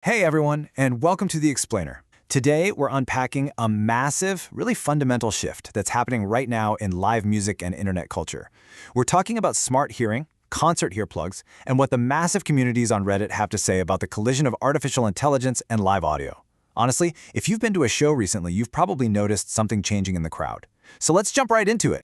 Hey everyone, and welcome to The Explainer. Today, we're unpacking a massive, really fundamental shift that's happening right now in live music and internet culture. We're talking about smart hearing, concert earplugs, and what the massive communities on Reddit have to say about the collision of artificial intelligence and live audio. Honestly, if you've been to a show recently, you've probably noticed something changing in the crowd. So let's jump right into it.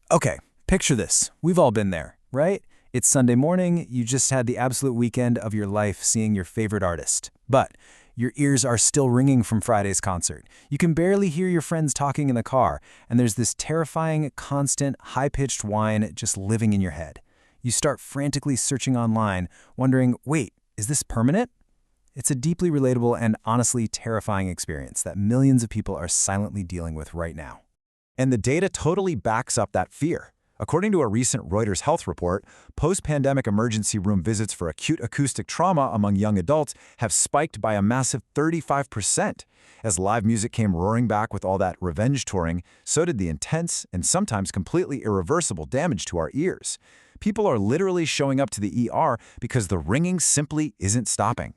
Okay, picture this. We've all been there, right? It's Sunday morning, you just had the absolute weekend of your life seeing your favorite artist. But your ears are still ringing from Friday's concert. You can barely hear your friends talking in the car, and there's this terrifying, constant, high-pitched whine just living in your head. You start frantically searching online, wondering, wait, is this permanent? It's a deeply relatable and honestly terrifying experience that millions of people are silently dealing with right now. And the data totally backs up that fear. According to a recent Reuters health report, post-pandemic emergency room visits for acute acoustic trauma among young adults have spiked by a massive 35%. As live music came roaring back with all that revenge touring, so did the intense and sometimes completely irreversible damage to our ears. People are literally showing up to the ER because the ringing simply isn't stopping.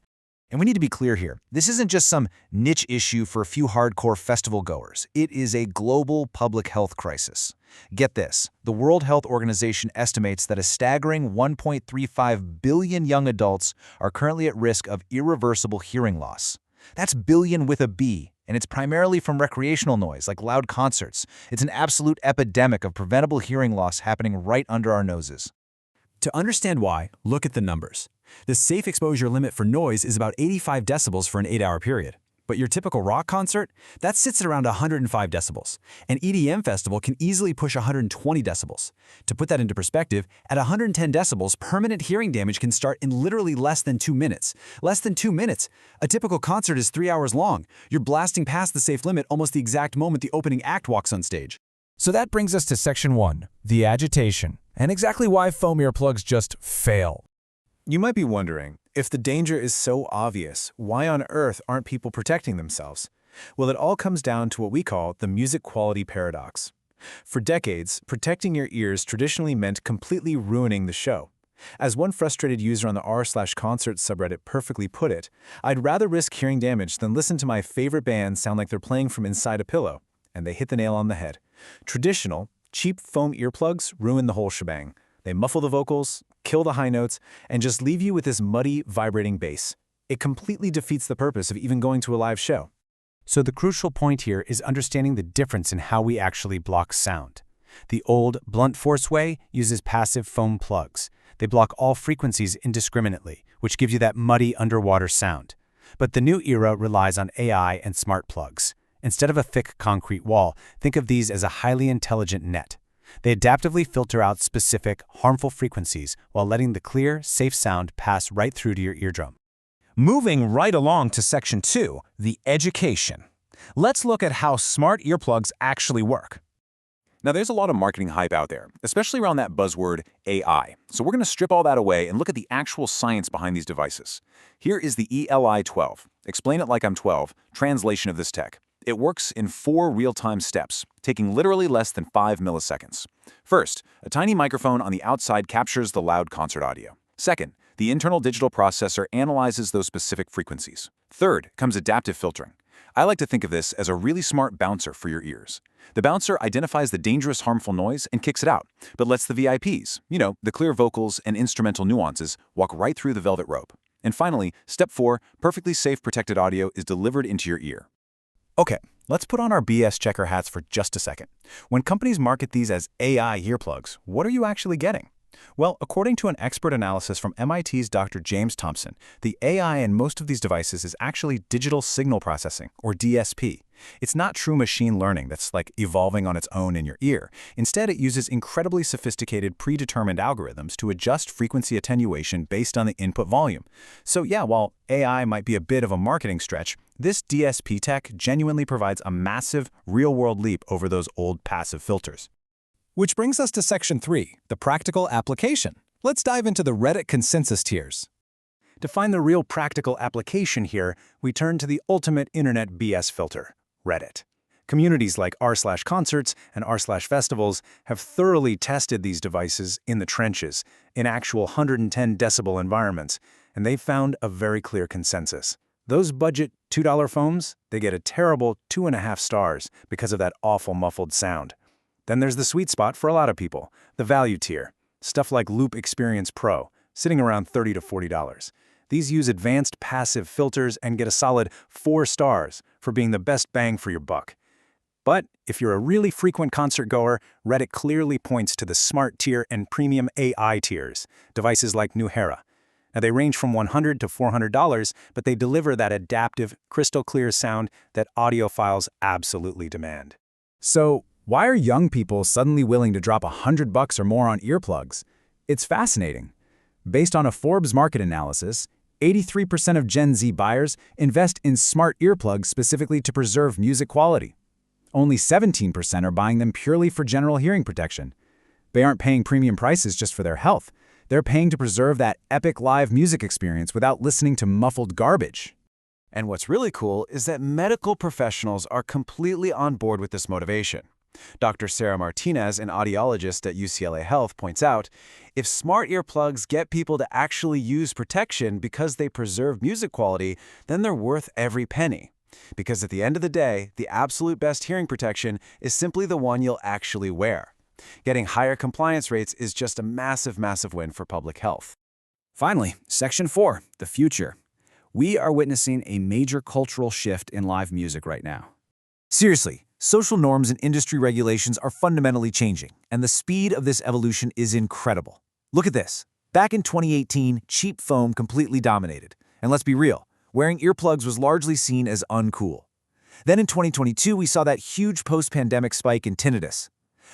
And we need to be clear here. This isn't just some niche issue for a few hardcore festival goers. It is a global public health crisis. Get this, the World Health Organization estimates that a staggering 1.35 billion young adults are currently at risk of irreversible hearing loss. That's billion with a B, and it's primarily from recreational noise like loud concerts. It's an absolute epidemic of preventable hearing loss happening right under our noses. To understand why, look at the numbers. The safe exposure limit for noise is about 85 decibels for an 8-hour period. But your typical rock concert, that sits at around 105 decibels. An EDM festival can easily push 120 decibels. To put that into perspective, at 110 decibels, permanent hearing damage can start in literally less than 2 minutes. Less than 2 minutes? A typical concert is 3 hours long. You're blasting past the safe limit almost the exact moment the opening act walks on stage. So that brings us to Section 1, the agitation, and exactly why foam earplugs just fail. You might be wondering, if the danger is so obvious, why on earth aren't people protecting themselves? Well, it all comes down to what we call the music quality paradox. For decades, protecting your ears traditionally meant completely ruining the show. As one frustrated user on the r/concert subreddit perfectly put it, I'd rather risk hearing damage than listen to my favorite band sound like they're playing from inside a pillow. And they hit the nail on the head. Traditional, cheap foam earplugs ruin the whole shebang. They muffle the vocals, kill the high notes, and just leave you with this muddy, vibrating bass. It completely defeats the purpose of even going to a live show. So the crucial point here is understanding the difference in how we actually block sound. The old, blunt force way uses passive foam plugs. They block all frequencies indiscriminately, which gives you that muddy underwater sound. But the new era relies on AI and smart plugs. Instead of a thick concrete wall, think of these as a highly intelligent net. They adaptively filter out specific, harmful frequencies while letting the clear, safe sound pass right through to your eardrum. Moving right along to Section 2, the education. Let's look at how smart earplugs actually work. Now, there's a lot of marketing hype out there, especially around that buzzword AI. So we're going to strip all that away and look at the actual science behind these devices. Here is the ELI-12. Explain it like I'm 12, translation of this tech. It works in 4 real-time steps, taking literally less than 5 milliseconds. First, a tiny microphone on the outside captures the loud concert audio. Second, the internal digital processor analyzes those specific frequencies. Third comes adaptive filtering. I like to think of this as a really smart bouncer for your ears. The bouncer identifies the dangerous, harmful noise and kicks it out, but lets the VIPs, the clear vocals and instrumental nuances, walk right through the velvet rope. And finally, step 4, perfectly safe protected audio is delivered into your ear. Okay, let's put on our BS checker hats for just a second. When companies market these as AI earplugs, what are you actually getting? Well, according to an expert analysis from MIT's Dr. James Thompson, the AI in most of these devices is actually digital signal processing, or DSP. It's not true machine learning that's like evolving on its own in your ear. Instead, it uses incredibly sophisticated predetermined algorithms to adjust frequency attenuation based on the input volume. So yeah, while AI might be a bit of a marketing stretch, this DSP tech genuinely provides a massive, real-world leap over those old passive filters. Which brings us to Section 3, the practical application. Let's dive into the Reddit consensus tiers. To find the real practical application here, we turn to the ultimate internet BS filter, Reddit. Communities like r/concerts and r/festivals have thoroughly tested these devices in the trenches, in actual 110 decibel environments, and they've found a very clear consensus. Those budget $2 foams, they get a terrible 2.5 stars because of that awful muffled sound. Then there's the sweet spot for a lot of people, the value tier. Stuff like Loop Experience Pro, sitting around $30 to $40. These use advanced passive filters and get a solid 4 stars for being the best bang for your buck. But if you're a really frequent concert goer, Reddit clearly points to the Smart tier and Premium AI tiers, devices like Nuheara. Now they range from $100 to $400, but they deliver that adaptive, crystal clear sound that audiophiles absolutely demand. So, why are young people suddenly willing to drop $100 or more on earplugs? It's fascinating. Based on a Forbes market analysis, 83% of Gen Z buyers invest in smart earplugs specifically to preserve music quality. Only 17% are buying them purely for general hearing protection. They aren't paying premium prices just for their health. They're paying to preserve that epic live music experience without listening to muffled garbage. And what's really cool is that medical professionals are completely on board with this motivation. Dr. Sarah Martinez, an audiologist at UCLA Health, points out, if smart earplugs get people to actually use protection because they preserve music quality, then they're worth every penny. Because at the end of the day, the absolute best hearing protection is simply the one you'll actually wear. Getting higher compliance rates is just a massive, massive win for public health. Finally, Section 4, the future. We are witnessing a major cultural shift in live music right now. Seriously, social norms and industry regulations are fundamentally changing, and the speed of this evolution is incredible. Look at this. Back in 2018, cheap foam completely dominated. And let's be real, wearing earplugs was largely seen as uncool. Then in 2022, we saw that huge post-pandemic spike in tinnitus.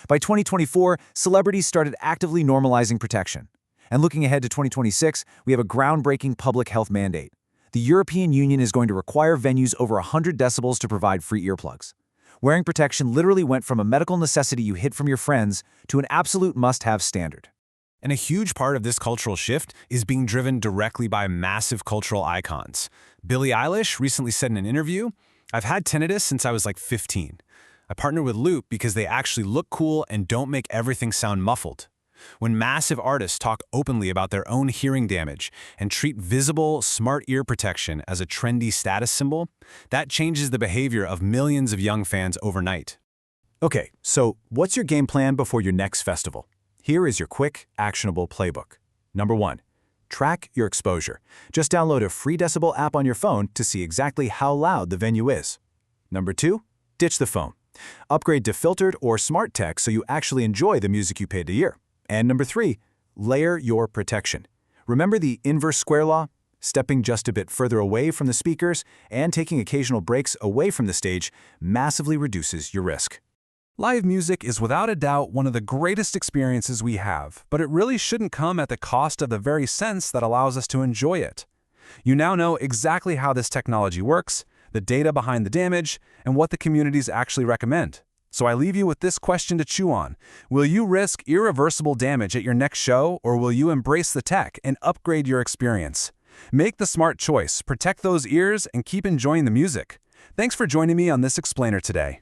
By 2024, celebrities started actively normalizing protection. And looking ahead to 2026, we have a groundbreaking public health mandate. The European Union is going to require venues over 100 decibels to provide free earplugs. Wearing protection literally went from a medical necessity you hid from your friends to an absolute must-have standard. And a huge part of this cultural shift is being driven directly by massive cultural icons. Billie Eilish recently said in an interview, "I've had tinnitus since I was like 15. I partnered with Loop because they actually look cool and don't make everything sound muffled." When massive artists talk openly about their own hearing damage and treat visible, smart ear protection as a trendy status symbol, that changes the behavior of millions of young fans overnight. Okay, so what's your game plan before your next festival? Here is your quick, actionable playbook. Number 1, track your exposure. Just download a free Decibel app on your phone to see exactly how loud the venue is. Number 2, ditch the foam. Upgrade to filtered or smart tech so you actually enjoy the music you paid to hear. And number 3, layer your protection. Remember the inverse square law? Stepping just a bit further away from the speakers and taking occasional breaks away from the stage massively reduces your risk. Live music is without a doubt one of the greatest experiences we have, but it really shouldn't come at the cost of the very sense that allows us to enjoy it. You now know exactly how this technology works, the data behind the damage, and what the communities actually recommend. So I leave you with this question to chew on. Will you risk irreversible damage at your next show, or will you embrace the tech and upgrade your experience? Make the smart choice, protect those ears, and keep enjoying the music. Thanks for joining me on this explainer today.